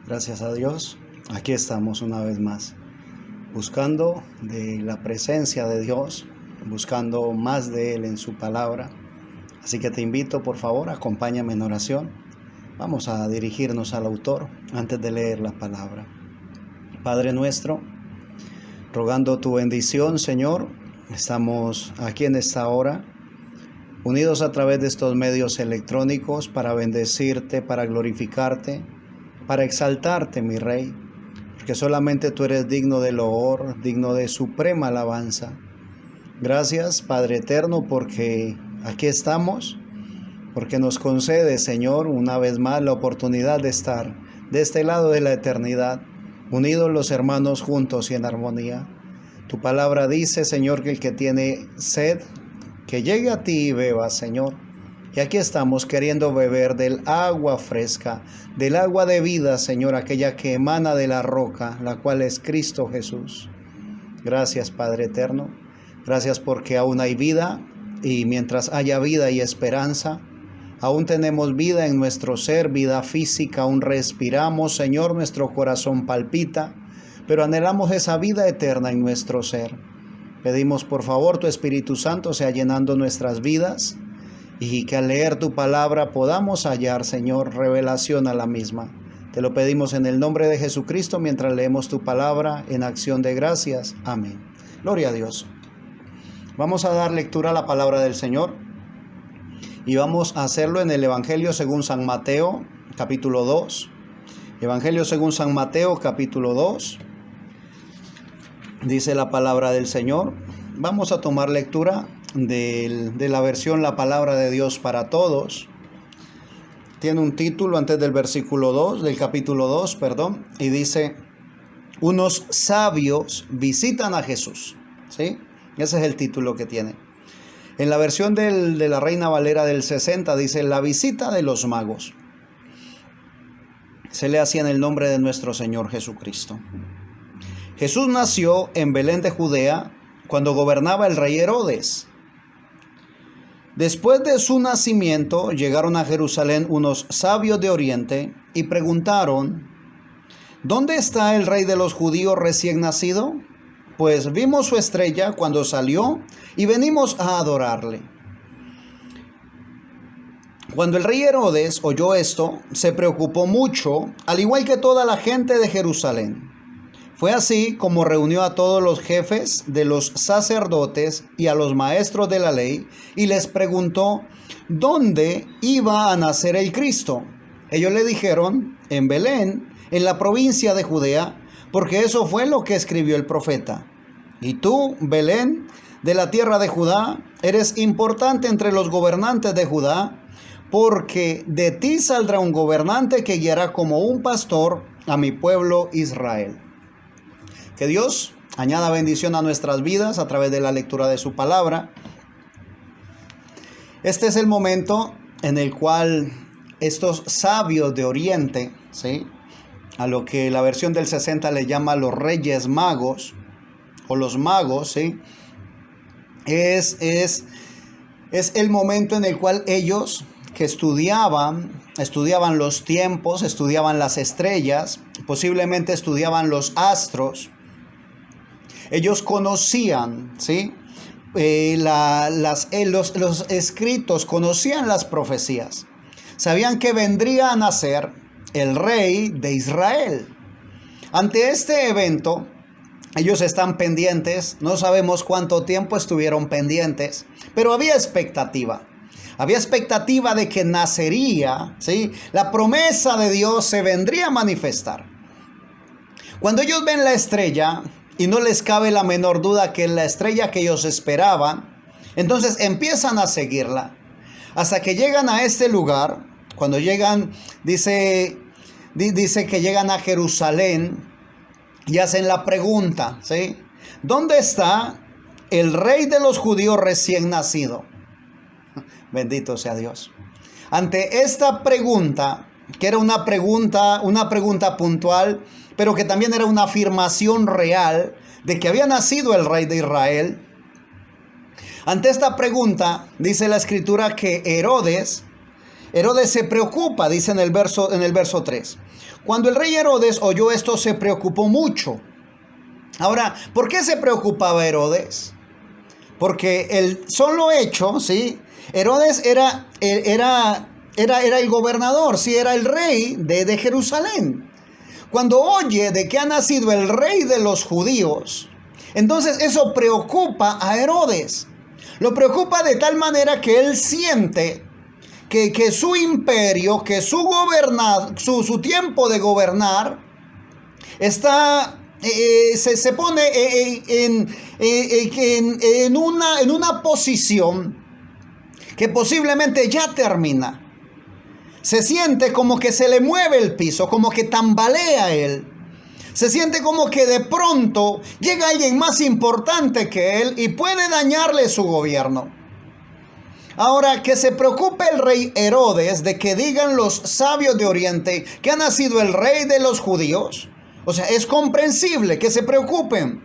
Gracias a Dios, aquí estamos una vez más, buscando de la presencia de Dios, buscando más de Él en su palabra. Así que te invito, por favor, acompáñame en oración. Vamos a dirigirnos al autor antes de leer la palabra. Padre nuestro, rogando tu bendición, Señor, estamos aquí en esta hora, unidos a través de estos medios electrónicos para bendecirte, para glorificarte, para exaltarte, mi Rey, porque solamente tú eres digno de loor, digno de suprema alabanza. Gracias, Padre eterno, porque aquí estamos, porque nos concede, Señor, una vez más la oportunidad de estar de este lado de la eternidad, unidos los hermanos juntos y en armonía. Tu palabra dice, Señor, que el que tiene sed, que llegue a ti y beba, Señor. Y aquí estamos queriendo beber del agua fresca, del agua de vida, Señor, aquella que emana de la roca, la cual es Cristo Jesús. Gracias, Padre eterno. Gracias porque aún hay vida y mientras haya vida y esperanza, aún tenemos vida en nuestro ser, vida física, aún respiramos, Señor, nuestro corazón palpita, pero anhelamos esa vida eterna en nuestro ser. Pedimos por favor tu Espíritu Santo sea llenando nuestras vidas y que al leer tu palabra podamos hallar, Señor, revelación a la misma. Te lo pedimos en el nombre de Jesucristo mientras leemos tu palabra en acción de gracias. Amén. Gloria a Dios. Vamos a dar lectura a la palabra del Señor y vamos a hacerlo en el Evangelio según San Mateo, capítulo 2. Evangelio según San Mateo, capítulo 2. Dice la palabra del Señor. Vamos a tomar lectura de la versión La Palabra de Dios para Todos. Tiene un título antes del versículo 2, del capítulo 2, y dice: unos sabios visitan a Jesús. ¿Sí? Ese es el título que tiene. En la versión de la Reina Valera del 60 dice: la visita de los magos. Se lee así en el nombre de nuestro Señor Jesucristo. Jesús nació en Belén de Judea cuando gobernaba el rey Herodes. Después de su nacimiento llegaron a Jerusalén unos sabios de Oriente y preguntaron: ¿dónde está el rey de los judíos recién nacido? Pues vimos su estrella cuando salió y venimos a adorarle. Cuando el rey Herodes oyó esto, se preocupó mucho, al igual que toda la gente de Jerusalén. Fue así como reunió a todos los jefes de los sacerdotes y a los maestros de la ley y les preguntó dónde iba a nacer el Cristo. Ellos le dijeron: en Belén, en la provincia de Judea, porque eso fue lo que escribió el profeta. Y tú, Belén, de la tierra de Judá, eres importante entre los gobernantes de Judá, porque de ti saldrá un gobernante que guiará como un pastor a mi pueblo Israel. Que Dios añada bendición a nuestras vidas a través de la lectura de su palabra. Este es el momento en el cual estos sabios de Oriente, ¿sí?, a lo que la versión del 60 le llama los reyes magos, o los magos, ¿sí?, es el momento en el cual ellos que estudiaban los tiempos, estudiaban las estrellas, posiblemente estudiaban los astros. Ellos conocían, ¿sí?, los escritos, conocían las profecías. Sabían que vendría a nacer el rey de Israel. Ante este evento, ellos están pendientes. No sabemos cuánto tiempo estuvieron pendientes, pero había expectativa. Había expectativa de que nacería, ¿sí?, la promesa de Dios se vendría a manifestar. Cuando ellos ven la estrella, y no les cabe la menor duda que es la estrella que ellos esperaban, entonces empiezan a seguirla. Hasta que llegan a este lugar. Cuando llegan, dice que llegan a Jerusalén y hacen la pregunta, ¿sí?, ¿dónde está el rey de los judíos recién nacido? Bendito sea Dios. Ante esta pregunta, que era una pregunta puntual, pero que también era una afirmación real de que había nacido el rey de Israel. Ante esta pregunta, dice la escritura que Herodes Herodes se preocupa, dice en el verso 3. Cuando el rey Herodes oyó esto, se preocupó mucho. Ahora, ¿por qué se preocupaba Herodes? Porque el solo hecho, ¿sí? Herodes era el gobernador, sí, era el rey de Jerusalén. Cuando oye de que ha nacido el rey de los judíos, entonces eso preocupa a Herodes. Lo preocupa de tal manera que él siente que su imperio, que su tiempo de gobernar está, se pone en una posición que posiblemente ya termina. Se siente como que se le mueve el piso, como que tambalea él. Se siente como que de pronto llega alguien más importante que él y puede dañarle su gobierno. Ahora, que se preocupe el rey Herodes de que digan los sabios de Oriente que ha nacido el rey de los judíos. O sea, es comprensible que se preocupen.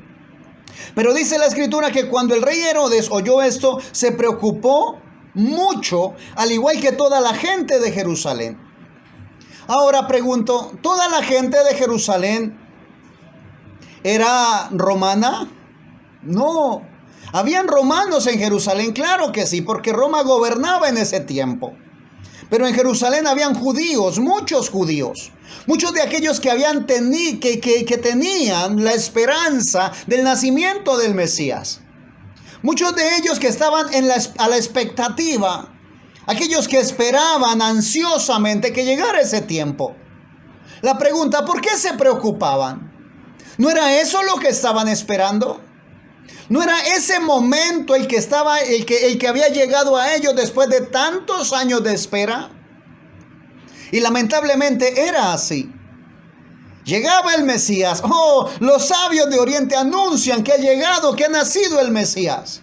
Pero dice la escritura que cuando el rey Herodes oyó esto, se preocupó mucho, al igual que toda la gente de Jerusalén. Ahora pregunto, ¿toda la gente de Jerusalén era romana? No. ¿Habían romanos en Jerusalén? Claro que sí, porque Roma gobernaba en ese tiempo. Pero en Jerusalén habían judíos, muchos de aquellos que tenían la esperanza del nacimiento del Mesías. Muchos de ellos que estaban a la expectativa, aquellos que esperaban ansiosamente que llegara ese tiempo. La pregunta, ¿por qué se preocupaban? ¿No era eso lo que estaban esperando? ¿No era ese momento el que había llegado a ellos después de tantos años de espera? Y lamentablemente era así. Llegaba el Mesías. Oh, los sabios de Oriente anuncian que ha llegado, que ha nacido el Mesías.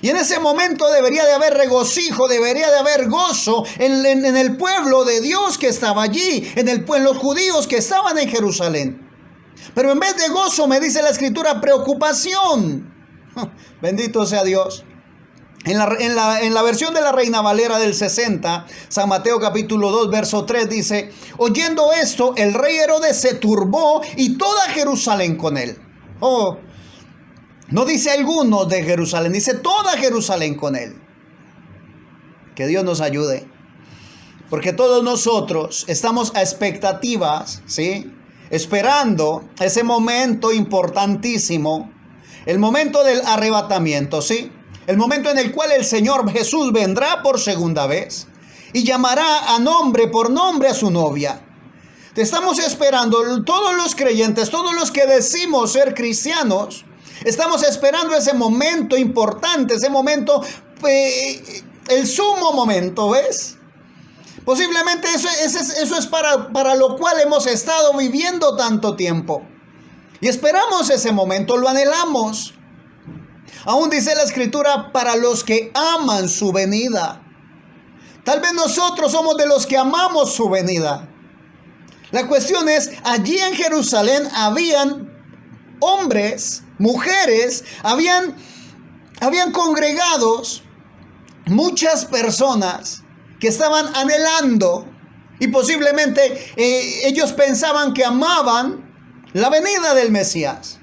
Y en ese momento debería de haber regocijo, debería de haber gozo en el pueblo de Dios que estaba allí, en los judíos que estaban en Jerusalén. Pero en vez de gozo, me dice la escritura, preocupación. Bendito sea Dios. En la versión de la Reina Valera del 60, San Mateo capítulo 2, verso 3 dice: oyendo esto, el rey Herodes se turbó y toda Jerusalén con él. Oh, no dice algunos de Jerusalén, dice toda Jerusalén con él. Que Dios nos ayude. Porque todos nosotros estamos a expectativas, ¿sí? Esperando ese momento importantísimo, el momento del arrebatamiento, ¿sí? El momento en el cual el Señor Jesús vendrá por segunda vez y llamará por nombre a su novia. Te estamos esperando, todos los creyentes, todos los que decimos ser cristianos, estamos esperando ese momento importante, ese momento, el sumo momento, ¿ves? Posiblemente eso es para lo cual hemos estado viviendo tanto tiempo. Y esperamos ese momento, lo anhelamos. Aún dice la escritura, para los que aman su venida. Tal vez nosotros somos de los que amamos su venida. La cuestión es, allí en Jerusalén habían hombres, mujeres, habían congregados muchas personas que estaban anhelando y posiblemente ellos pensaban que amaban la venida del Mesías.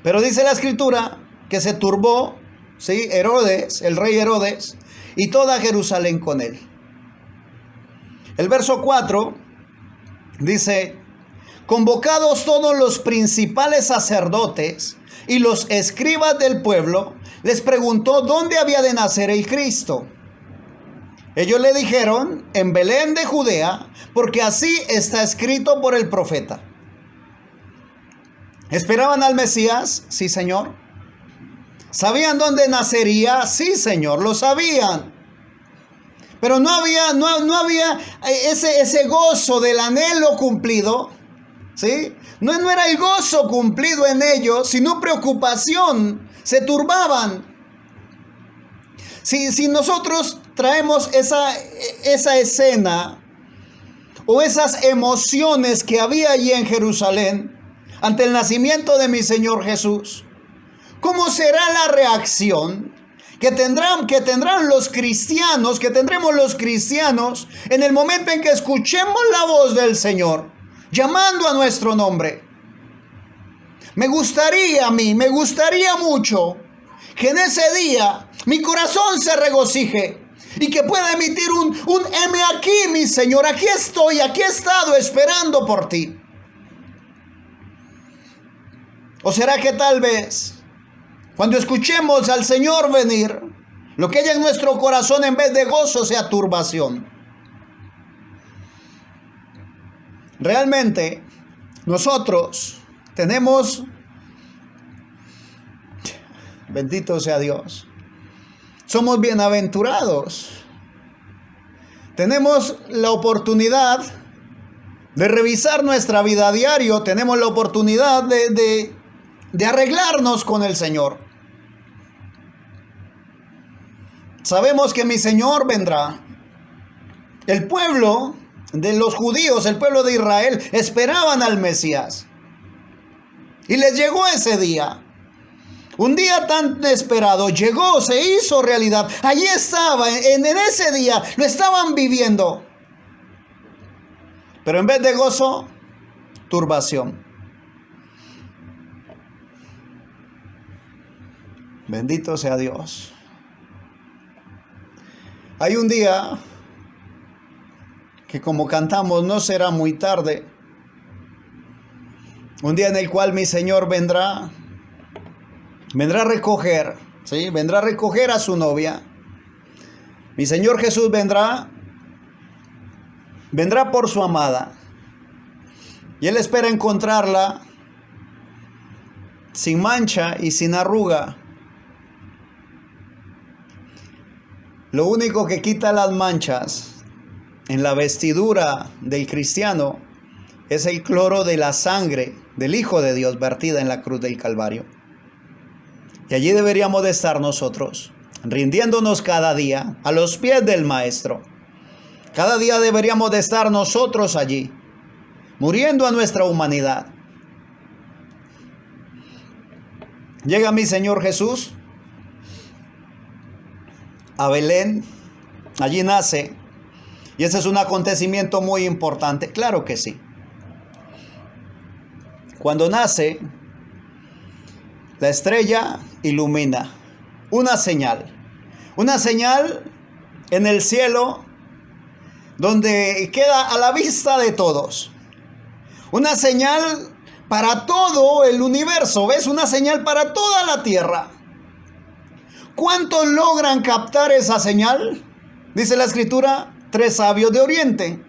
Pero dice la escritura que se turbó, ¿sí? Herodes, el rey Herodes, y toda Jerusalén con él. El verso 4 dice: convocados todos los principales sacerdotes y los escribas del pueblo, les preguntó dónde había de nacer el Cristo. Ellos le dijeron: en Belén de Judea, porque así está escrito por el profeta. ¿Esperaban al Mesías? Sí, Señor. ¿Sabían dónde nacería? Sí, Señor, lo sabían. Pero no había ese gozo del anhelo cumplido, ¿sí? No era el gozo cumplido en ellos, sino preocupación. Se turbaban. Si nosotros traemos esa escena o esas emociones que había allí en Jerusalén ante el nacimiento de mi Señor Jesús, ¿cómo será la reacción que tendrán los cristianos, que tendremos los cristianos en el momento en que escuchemos la voz del Señor, llamando a nuestro nombre. Me gustaría mucho que en ese día mi corazón se regocije y que pueda emitir un heme aquí, mi Señor, aquí estoy, aquí he estado esperando por ti. ¿O será que tal vez cuando escuchemos al Señor venir, lo que haya en nuestro corazón en vez de gozo sea turbación? Realmente nosotros tenemos, bendito sea Dios, somos bienaventurados. Tenemos la oportunidad de revisar nuestra vida a diario, tenemos la oportunidad de arreglarnos con el Señor. Sabemos que mi Señor vendrá. El pueblo de los judíos, el pueblo de Israel, esperaban al Mesías. Y les llegó ese día. Un día tan esperado, llegó, se hizo realidad. Allí estaba, en ese día, lo estaban viviendo. Pero en vez de gozo, turbación. Bendito sea Dios. Hay un día que, como cantamos, no será muy tarde. Un día en el cual mi Señor vendrá a recoger, ¿sí? Vendrá a recoger a su novia. Mi Señor Jesús vendrá por su amada. Y Él espera encontrarla sin mancha y sin arruga. Lo único que quita las manchas en la vestidura del cristiano es el cloro de la sangre del Hijo de Dios vertida en la cruz del Calvario. Y allí deberíamos de estar nosotros, rindiéndonos cada día a los pies del Maestro. Cada día deberíamos de estar nosotros allí, muriendo a nuestra humanidad. Llega mi Señor Jesús a Belén, allí nace, y ese es un acontecimiento muy importante, claro que sí. Cuando nace, la estrella ilumina, una señal en el cielo donde queda a la vista de todos, una señal para todo el universo, ¿ves? Una señal para toda la tierra. ¿Cuántos logran captar esa señal? Dice la Escritura, 3 sabios de Oriente.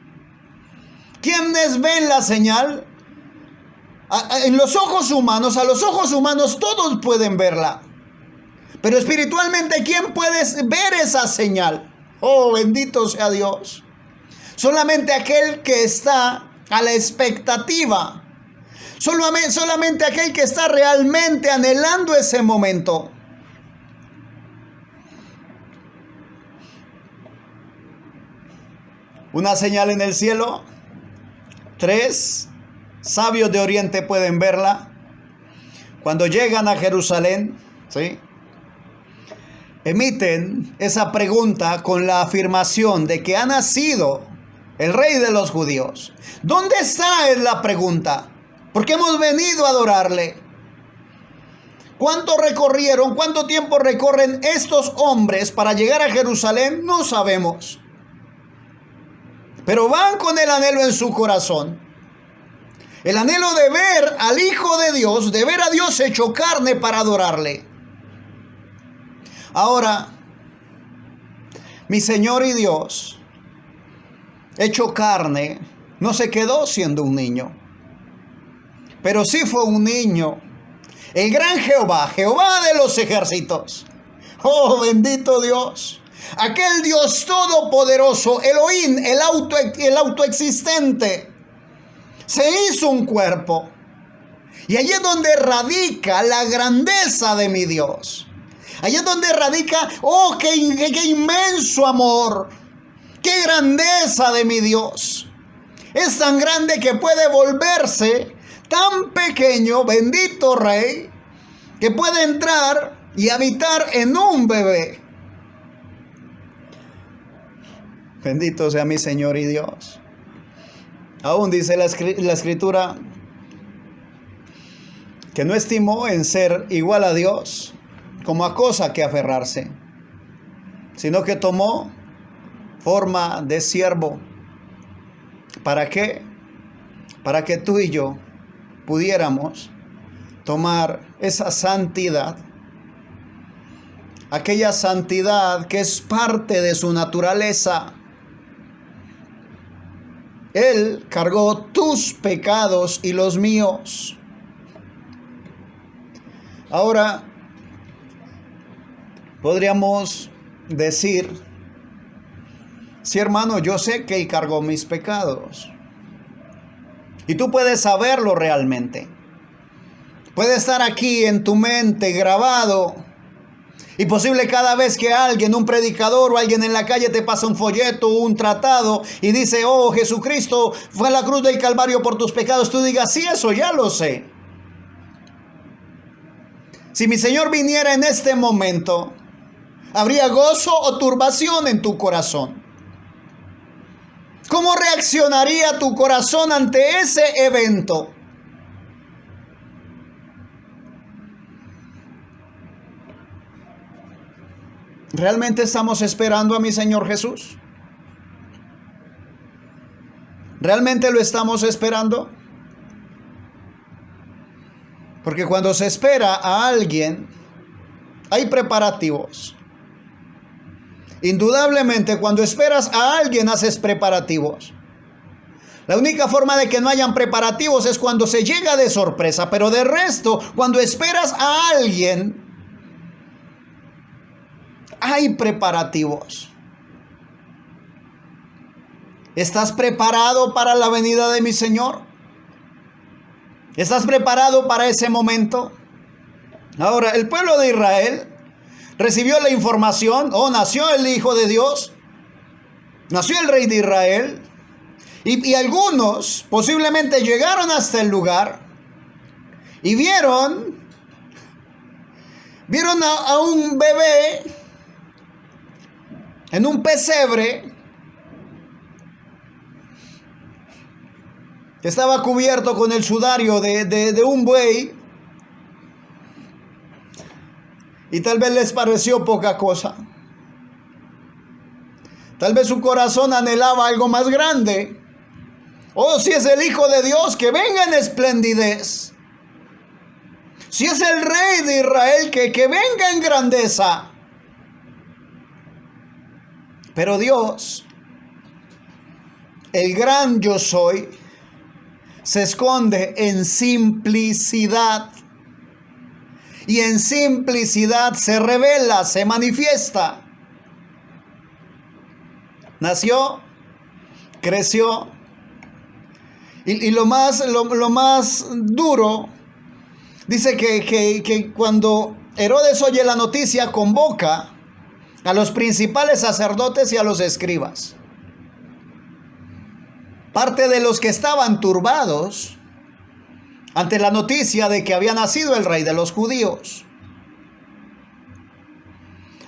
¿Quiénes ven la señal? En los ojos humanos, a los ojos humanos todos pueden verla. Pero espiritualmente, ¿quién puede ver esa señal? Oh, bendito sea Dios. Solamente aquel que está a la expectativa. Solamente aquel que está realmente anhelando ese momento. Una señal en el cielo. 3 sabios de Oriente pueden verla. Cuando llegan a Jerusalén, ¿sí?, emiten esa pregunta con la afirmación de que ha nacido el Rey de los judíos. ¿Dónde está? Es la pregunta. Porque hemos venido a adorarle. ¿Cuánto recorrieron? ¿Cuánto tiempo recorren estos hombres para llegar a Jerusalén? No sabemos. Pero van con el anhelo en su corazón. El anhelo de ver al Hijo de Dios, de ver a Dios hecho carne para adorarle. Ahora, mi Señor y Dios, hecho carne, no se quedó siendo un niño. Pero sí fue un niño. El gran Jehová, Jehová de los ejércitos. Oh, bendito Dios. Aquel Dios todopoderoso, Elohim, el autoexistente, se hizo un cuerpo. Y allí es donde radica la grandeza de mi Dios. Allí es donde radica, oh, qué inmenso amor, qué grandeza de mi Dios. Es tan grande que puede volverse tan pequeño, bendito Rey, que puede entrar y habitar en un bebé. Bendito sea mi Señor y Dios. Aún dice la Escritura que no estimó en ser igual a Dios como a cosa que aferrarse, sino que tomó forma de siervo. ¿Para qué? Para que tú y yo pudiéramos tomar esa santidad, aquella santidad que es parte de su naturaleza. Él cargó tus pecados y los míos. Ahora, podríamos decir, sí, hermano, yo sé que Él cargó mis pecados. Y tú puedes saberlo realmente. Puede estar aquí en tu mente grabado. Y posible cada vez que alguien, un predicador o alguien en la calle te pasa un folleto o un tratado y dice, oh, Jesucristo fue a la cruz del Calvario por tus pecados, tú digas, sí, eso ya lo sé. Si mi Señor viniera en este momento, ¿habría gozo o turbación en tu corazón? ¿Cómo reaccionaría tu corazón ante ese evento? ¿Realmente estamos esperando a mi Señor Jesús? ¿Realmente lo estamos esperando? Porque cuando se espera a alguien, hay preparativos. Indudablemente, cuando esperas a alguien, haces preparativos. La única forma de que no hayan preparativos es cuando se llega de sorpresa. Pero de resto, cuando esperas a alguien, hay preparativos. ¿Estás preparado para la venida de mi Señor? ¿Estás preparado para ese momento? Ahora, el pueblo de Israel recibió la información, nació el Hijo de Dios, nació el Rey de Israel, y algunos posiblemente llegaron hasta el lugar y vieron a un bebé en un pesebre que estaba cubierto con el sudario de un buey, y tal vez les pareció poca cosa. Tal vez su corazón anhelaba algo más grande. Oh, si es el Hijo de Dios, que venga en esplendidez. Si es el Rey de Israel, que venga en grandeza. Pero Dios, el gran yo soy, se esconde en simplicidad. Y en simplicidad se revela, se manifiesta. Nació, creció. Y lo más duro, dice que cuando Herodes oye la noticia, convoca a los principales sacerdotes y a los escribas. Parte de los que estaban turbados ante la noticia de que había nacido el Rey de los judíos.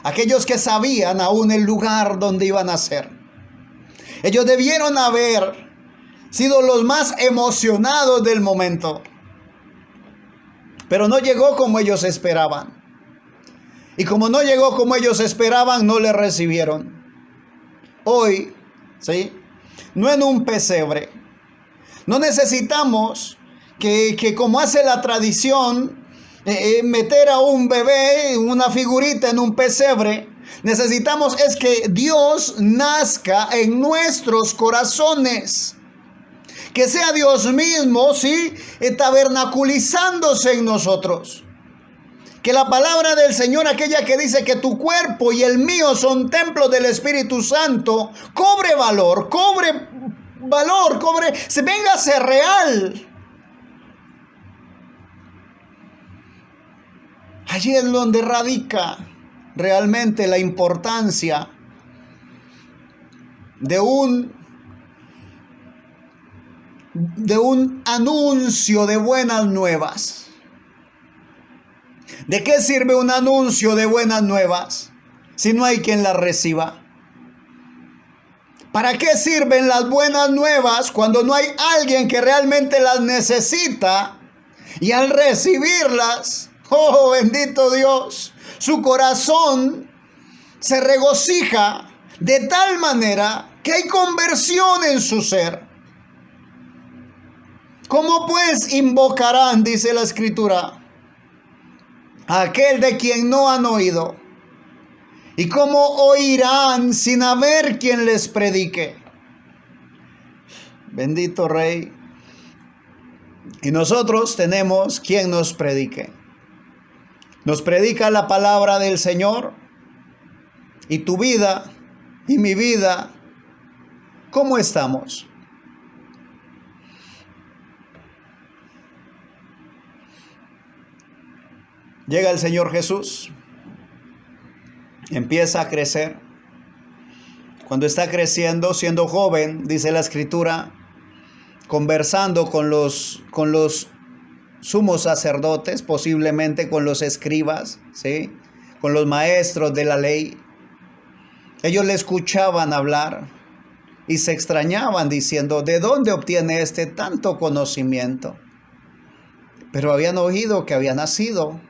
Aquellos que sabían aún el lugar donde iba a nacer. Ellos debieron haber sido los más emocionados del momento. Pero no llegó como ellos esperaban. Y como no llegó como ellos esperaban, no le recibieron. Hoy, ¿sí?, no en un pesebre. No necesitamos que como hace la tradición, meter a un bebé, una figurita en un pesebre. Necesitamos es que Dios nazca en nuestros corazones. Que sea Dios mismo, ¿sí?, tabernaculizándose en nosotros. Que la palabra del Señor, aquella que dice que tu cuerpo y el mío son templos del Espíritu Santo, cobre valor, se venga a ser real. Allí es donde radica realmente la importancia de un anuncio de buenas nuevas. ¿De qué sirve un anuncio de buenas nuevas si no hay quien las reciba? ¿Para qué sirven las buenas nuevas cuando no hay alguien que realmente las necesita? Y al recibirlas, oh bendito Dios, su corazón se regocija de tal manera que hay conversión en su ser. ¿Cómo pues invocarán, dice la Escritura, a aquel de quien no han oído? ¿Y cómo oirán sin haber quien les predique? Bendito Rey. Y nosotros tenemos quien nos predique. Nos predica la palabra del Señor. Y tu vida y mi vida, ¿cómo estamos? Llega el Señor Jesús, empieza a crecer. Cuando está creciendo, siendo joven, dice la Escritura, conversando con los sumos sacerdotes, posiblemente con los escribas, ¿sí? Con los maestros de la ley. Ellos le escuchaban hablar y se extrañaban diciendo, ¿de dónde obtiene este tanto conocimiento? Pero habían oído que había nacido.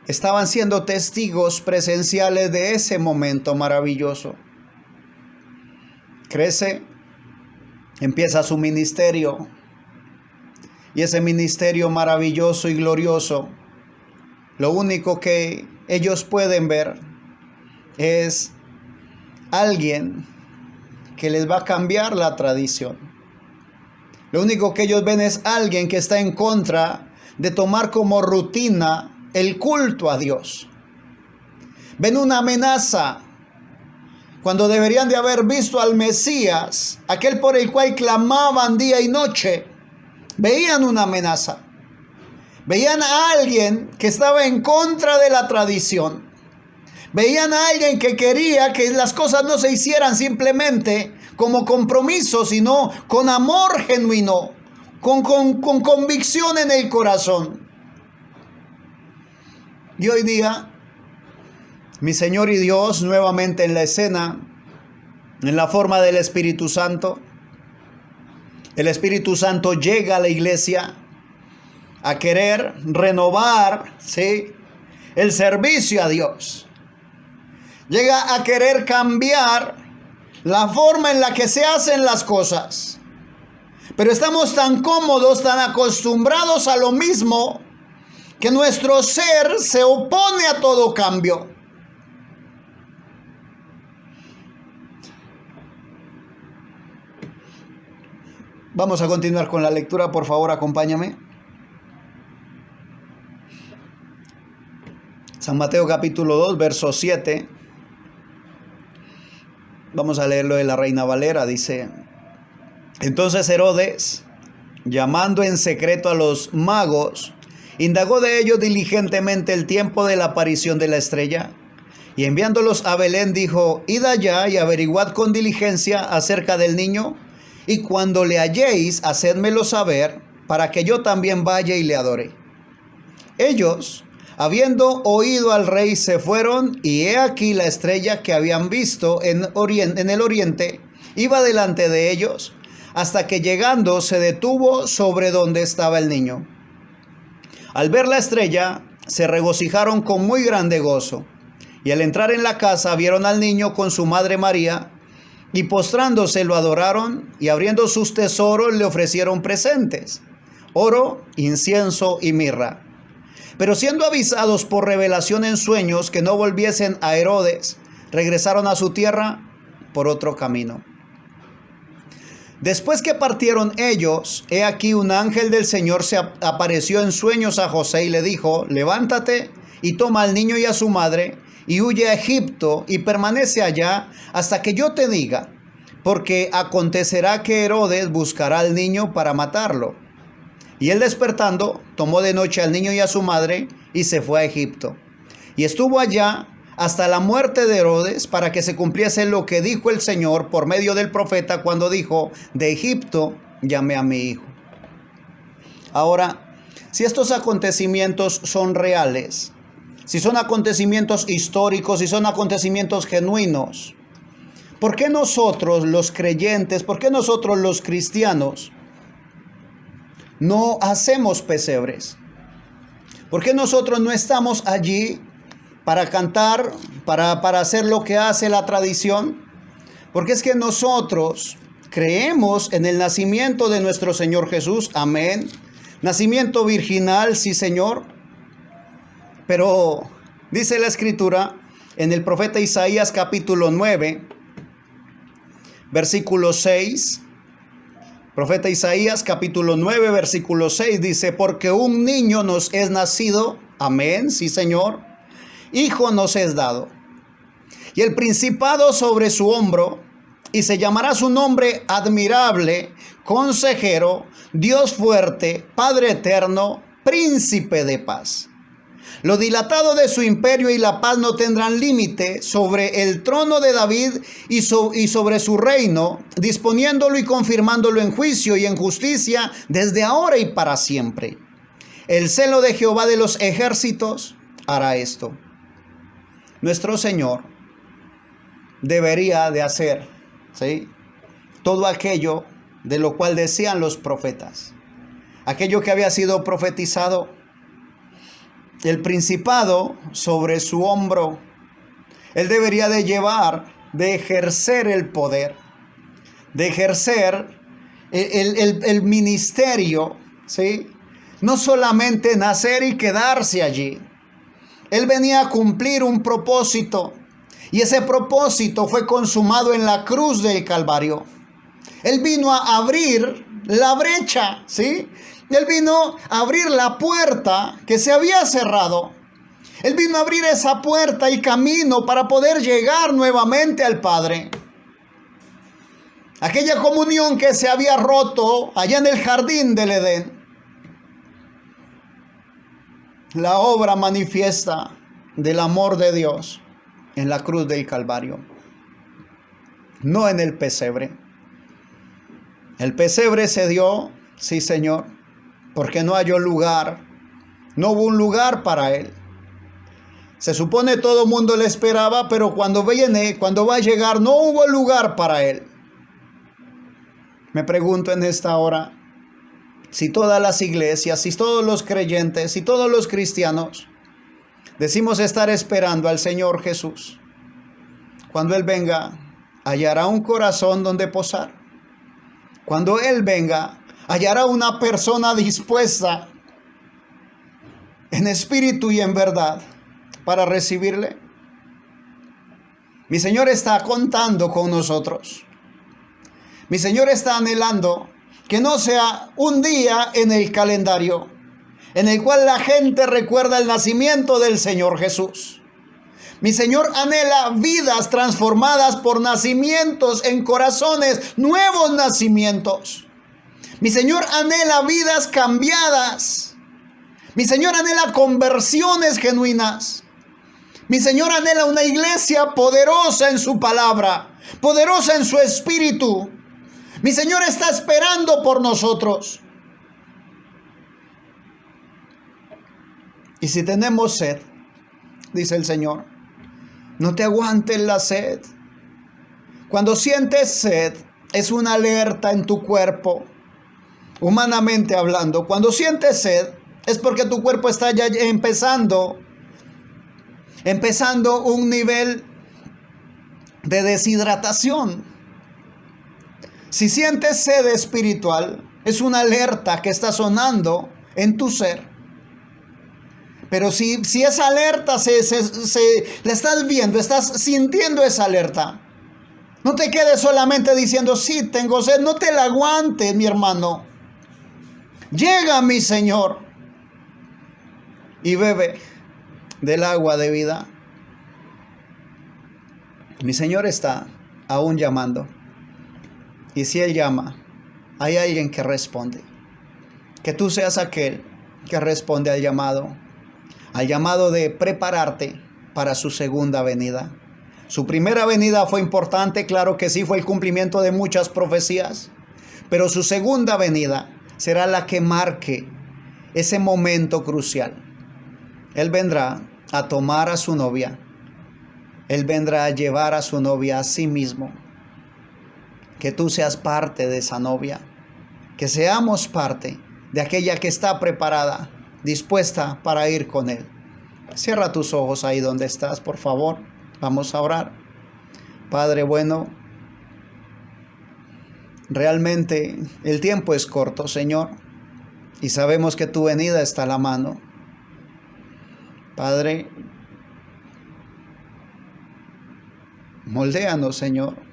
Estaban siendo testigos presenciales de ese momento maravilloso. Crece, empieza su ministerio. Y ese ministerio maravilloso y glorioso, lo único que ellos pueden ver es alguien que les va a cambiar la tradición. Lo único que ellos ven es alguien que está en contra de tomar como rutina el culto a Dios. Ven una amenaza cuando deberían de haber visto al Mesías, aquel por el cual clamaban día y noche. Veían una amenaza. Veían a alguien que estaba en contra de la tradición. Veían a alguien que quería que las cosas no se hicieran simplemente como compromiso, sino con amor genuino, con convicción en el corazón. Y hoy día, mi Señor y Dios nuevamente en la escena, en la forma del Espíritu Santo. El Espíritu Santo llega a la iglesia a querer renovar, ¿sí?, el servicio a Dios. Llega a querer cambiar la forma en la que se hacen las cosas. Pero estamos tan cómodos, tan acostumbrados a lo mismo, que nuestro ser se opone a todo cambio. Vamos a continuar con la lectura, por favor, acompáñame. San Mateo capítulo 2, verso 7. Vamos a leerlo de la Reina Valera, dice: Entonces Herodes, llamando en secreto a los magos, indagó de ellos diligentemente el tiempo de la aparición de la estrella, y enviándolos a Belén dijo: Id allá y averiguad con diligencia acerca del niño, y cuando le halléis, hacedmelo saber, para que yo también vaya y le adore. Ellos, habiendo oído al rey, se fueron, y he aquí la estrella que habían visto en el oriente, iba delante de ellos, hasta que llegando se detuvo sobre donde estaba el niño. Al ver la estrella, se regocijaron con muy grande gozo, y al entrar en la casa vieron al niño con su madre María, y postrándose lo adoraron, y abriendo sus tesoros le ofrecieron presentes: oro, incienso y mirra. Pero siendo avisados por revelación en sueños que no volviesen a Herodes, regresaron a su tierra por otro camino. Después que partieron ellos, he aquí un ángel del Señor se apareció en sueños a José y le dijo: levántate y toma al niño y a su madre y huye a Egipto y permanece allá hasta que yo te diga, porque acontecerá que Herodes buscará al niño para matarlo. Y él despertando, tomó de noche al niño y a su madre y se fue a Egipto. Y estuvo allá hasta la muerte de Herodes, para que se cumpliese lo que dijo el Señor por medio del profeta cuando dijo: de Egipto llamé a mi hijo. Ahora, si estos acontecimientos son reales, si son acontecimientos históricos, si son acontecimientos genuinos, ¿Por qué nosotros los creyentes, por qué nosotros los cristianos no hacemos pesebres? ¿Por qué nosotros no estamos allí para cantar, para hacer lo que hace la tradición? Porque es que nosotros creemos en el nacimiento de nuestro Señor Jesús, amén. Nacimiento virginal, sí, Señor. Pero dice la Escritura en el profeta Isaías capítulo 9, versículo 6. Profeta Isaías capítulo 9, versículo 6 dice: porque un niño nos es nacido, amén, sí, Señor. Hijo nos es dado, y el principado sobre su hombro, y se llamará su nombre admirable, consejero, Dios fuerte, Padre eterno, príncipe de paz. Lo dilatado de su imperio y la paz no tendrán límite sobre el trono de David y sobre su reino, disponiéndolo y confirmándolo en juicio y en justicia desde ahora y para siempre. El celo de Jehová de los ejércitos hará esto. Nuestro Señor debería de hacer, ¿sí?, todo aquello de lo cual decían los profetas, aquello que había sido profetizado. El principado sobre su hombro, él debería de llevar, de ejercer el poder, de ejercer el ministerio, ¿sí? No solamente nacer y quedarse allí. Él venía a cumplir un propósito, y ese propósito fue consumado en la cruz del Calvario. Él vino a abrir la brecha, ¿sí? Él vino a abrir la puerta que se había cerrado. Él vino a abrir esa puerta y camino para poder llegar nuevamente al Padre. Aquella comunión que se había roto allá en el jardín del Edén. La obra manifiesta del amor de Dios en la cruz del Calvario. No en el pesebre. El pesebre se dio, sí, Señor, porque no halló lugar, no hubo un lugar para él. Se supone todo el mundo le esperaba, pero cuando va a llegar, no hubo lugar para él. Me pregunto en esta hora, si todas las iglesias, si todos los creyentes, si todos los cristianos decimos estar esperando al Señor Jesús, cuando Él venga, hallará un corazón donde posar. Cuando Él venga, hallará una persona dispuesta en espíritu y en verdad para recibirle. Mi Señor está contando con nosotros. Mi Señor está anhelando que no sea un día en el calendario en el cual la gente recuerda el nacimiento del Señor Jesús. Mi Señor anhela vidas transformadas por nacimientos en corazones, nuevos nacimientos. Mi Señor anhela vidas cambiadas. Mi Señor anhela conversiones genuinas. Mi Señor anhela una iglesia poderosa en su palabra, poderosa en su espíritu. Mi Señor está esperando por nosotros. Y si tenemos sed, dice el Señor, no te aguantes la sed. Cuando sientes sed, es una alerta en tu cuerpo, humanamente hablando. Cuando sientes sed, es porque tu cuerpo está ya empezando un nivel de deshidratación. Si sientes sed espiritual, es una alerta que está sonando en tu ser. Pero si esa alerta la estás viendo, estás sintiendo esa alerta, no te quedes solamente diciendo, sí, tengo sed. No te la aguantes, mi hermano. Llega, mi Señor, y bebe del agua de vida. Mi Señor está aún llamando. Y si Él llama, hay alguien que responde. Que tú seas aquel que responde al llamado de prepararte para su segunda venida. Su primera venida fue importante, claro que sí, fue el cumplimiento de muchas profecías, pero su segunda venida será la que marque ese momento crucial. Él vendrá a tomar a su novia, Él vendrá a llevar a su novia a sí mismo, que tú seas parte de esa novia, que seamos parte de aquella que está preparada, dispuesta para ir con Él. Cierra tus ojos ahí donde estás, por favor. Vamos a orar. Padre bueno, realmente el tiempo es corto, Señor, y sabemos que tu venida está a la mano. Padre, moldéanos, Señor.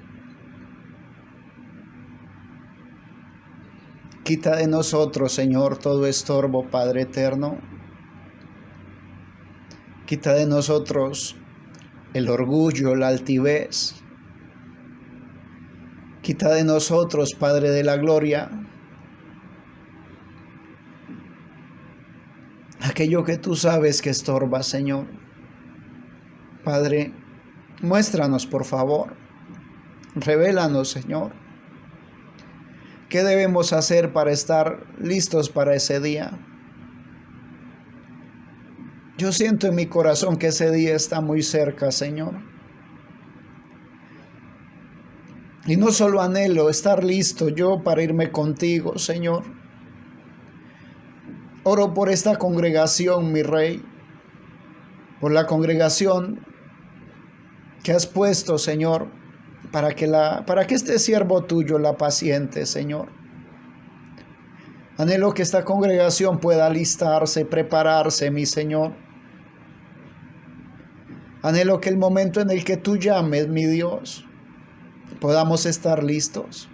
Quita de nosotros, Señor, todo estorbo, Padre eterno. Quita de nosotros el orgullo, la altivez. Quita de nosotros, Padre de la gloria, aquello que tú sabes que estorba, Señor. Padre, muéstranos, por favor. Revélanos, Señor. ¿Qué debemos hacer para estar listos para ese día? Yo siento en mi corazón que ese día está muy cerca, Señor. Y no solo anhelo estar listo yo para irme contigo, Señor. Oro por esta congregación, mi Rey, por la congregación que has puesto, Señor, para que este siervo tuyo la paciente, Señor. Anhelo que esta congregación pueda alistarse, prepararse, mi Señor. Anhelo que el momento en el que tú llames, mi Dios, podamos estar listos.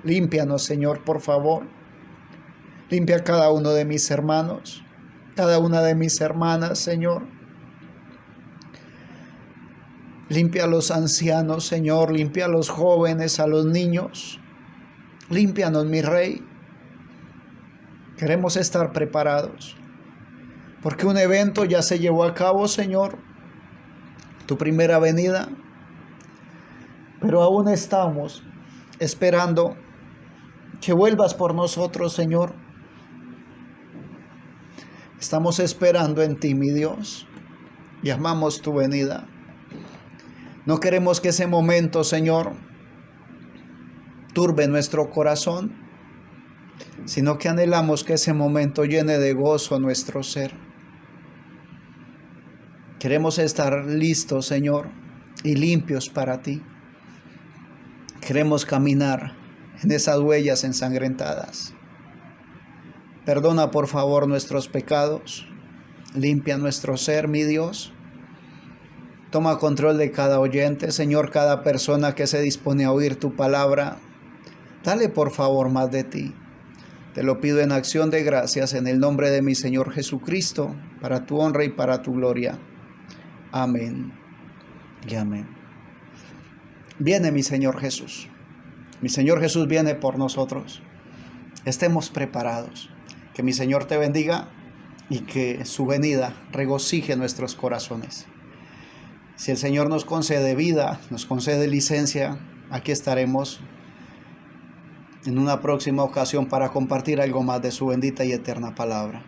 Límpianos, Señor, por favor. Limpia a cada uno de mis hermanos, cada una de mis hermanas, Señor. Limpia a los ancianos, Señor. Limpia a los jóvenes, a los niños. Límpianos, mi Rey. Queremos estar preparados, porque un evento ya se llevó a cabo, Señor, tu primera venida, pero aún estamos esperando que vuelvas por nosotros, Señor. Estamos esperando en ti, mi Dios, y amamos tu venida. No queremos que ese momento, Señor, turbe nuestro corazón, sino que anhelamos que ese momento llene de gozo nuestro ser. Queremos estar listos, Señor, y limpios para ti. Queremos caminar en esas huellas ensangrentadas. Perdona, por favor, nuestros pecados. Limpia nuestro ser, mi Dios. Toma control de cada oyente, Señor, cada persona que se dispone a oír tu palabra. Dale, por favor, más de ti. Te lo pido en acción de gracias en el nombre de mi Señor Jesucristo, para tu honra y para tu gloria. Amén y amén. Viene mi Señor Jesús. Mi Señor Jesús viene por nosotros. Estemos preparados. Que mi Señor te bendiga y que su venida regocije nuestros corazones. Si el Señor nos concede vida, nos concede licencia, aquí estaremos en una próxima ocasión para compartir algo más de su bendita y eterna palabra.